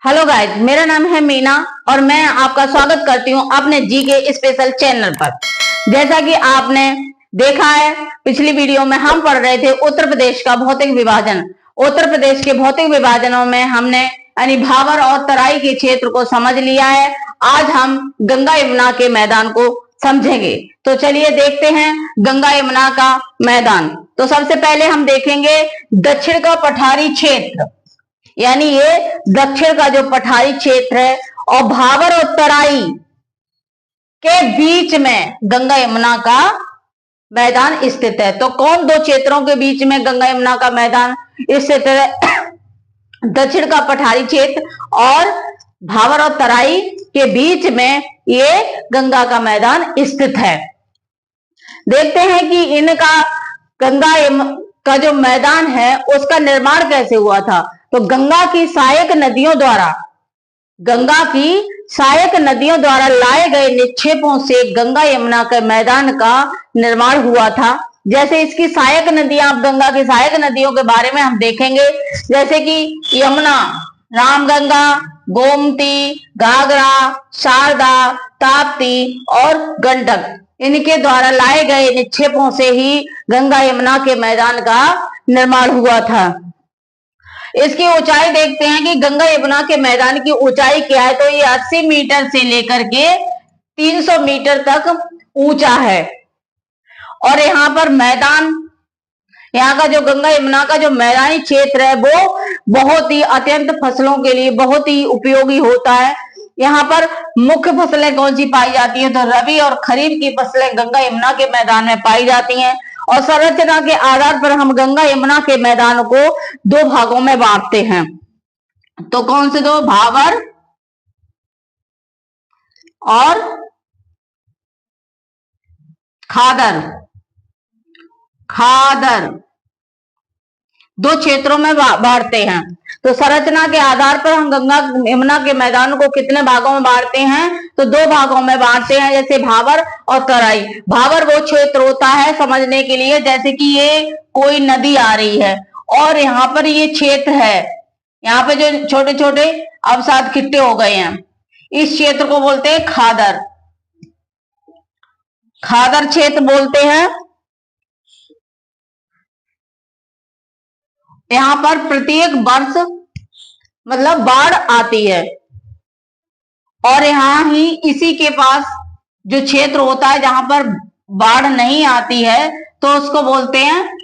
Hello guys, मेरा नाम है मीना और मैं आपका स्वागत करती हूँ अपने जी के स्पेशल चैनल पर। जैसा कि आपने देखा है, पिछली वीडियो में हम पढ़ रहे थे उत्तर प्रदेश का भौतिक विभाजन। उत्तर प्रदेश के भौतिक विभाजनों में हमने यानी भावर और तराई के क्षेत्र को समझ लिया है। आज हम गंगा यमुना के मैदान को समझेंगे। तो चलिए देखते हैं गंगा यमुना का मैदान। तो सबसे पहले हम देखेंगे दक्षिण का पठारी क्षेत्र, यानी ये दक्षिण का जो पठारी क्षेत्र है और भावर और तराई के बीच में गंगा यमुना का मैदान स्थित है। तो कौन दो क्षेत्रों के बीच में गंगा यमुना का मैदान स्थित है? दक्षिण का पठारी क्षेत्र और भावर और तराई के बीच में ये गंगा का मैदान स्थित है। देखते हैं कि इनका गंगा का जो मैदान है उसका निर्माण कैसे हुआ था। तो गंगा की सहायक नदियों द्वारा लाए गए निक्षेपों से गंगा यमुना के मैदान का निर्माण हुआ था। जैसे इसकी सहायक नदियां, आप गंगा की सहायक नदियों के बारे में हम देखेंगे, जैसे कि यमुना, रामगंगा, गोमती, घाघरा, शारदा, ताप्ती और गंडक, इनके द्वारा लाए गए निक्षेपों से ही गंगा यमुना के मैदान का निर्माण हुआ था। इसकी ऊंचाई देखते हैं कि गंगा यमुना के मैदान की ऊंचाई क्या है। तो ये 80 मीटर से लेकर के 300 मीटर तक ऊंचा है। और यहाँ पर यहाँ का जो गंगा यमुना का जो मैदानी क्षेत्र है वो बहुत ही अत्यंत फसलों के लिए बहुत ही उपयोगी होता है। यहाँ पर मुख्य फसलें कौन सी पाई जाती है? तो रबी और खरीफ की फसलें गंगा यमुना के मैदान में पाई जाती हैं। और संरचना के आधार पर हम गंगा यमुना के मैदान को दो भागों में बांटते हैं। तो कौन से दो? भावर और खादर दो क्षेत्रों में बांटते हैं। तो संरचना के आधार पर हम गंगा यमुना के मैदान को कितने भागों में बांटते हैं? तो दो भागों में बांटते हैं, जैसे भावर और तराई। भावर वो क्षेत्र होता है, समझने के लिए, जैसे कि ये कोई नदी आ रही है और यहाँ पर ये क्षेत्र है, यहाँ पे जो छोटे छोटे अवसाद इकट्ठे हो गए हैं, इस क्षेत्र को बोलते हैं खादर क्षेत्र बोलते हैं। यहाँ पर प्रत्येक वर्ष मतलब बाढ़ आती है और यहाँ ही इसी के पास जो क्षेत्र होता है जहां पर बाढ़ नहीं आती है तो उसको बोलते हैं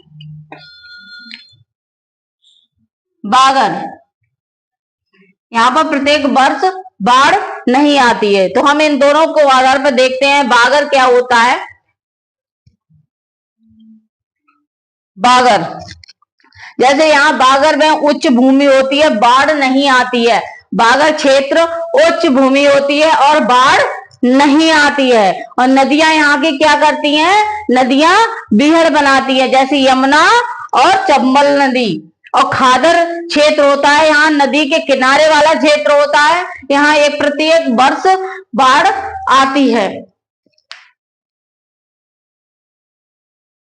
बागर। यहाँ पर प्रत्येक वर्ष बाढ़ नहीं आती है। तो हम इन दोनों को आधार पर देखते हैं। बागर क्या होता है? बागर, जैसे यहाँ बागर में उच्च भूमि होती है, बाढ़ नहीं आती है। बागर क्षेत्र उच्च भूमि होती है और बाढ़ नहीं आती है। और नदियां यहाँ की क्या करती हैं? नदियां बीहड़ बनाती है, जैसे यमुना और चंबल नदी। और खादर क्षेत्र होता है, यहाँ नदी के किनारे वाला क्षेत्र होता है, यहाँ एक प्रत्येक वर्ष बाढ़ आती है।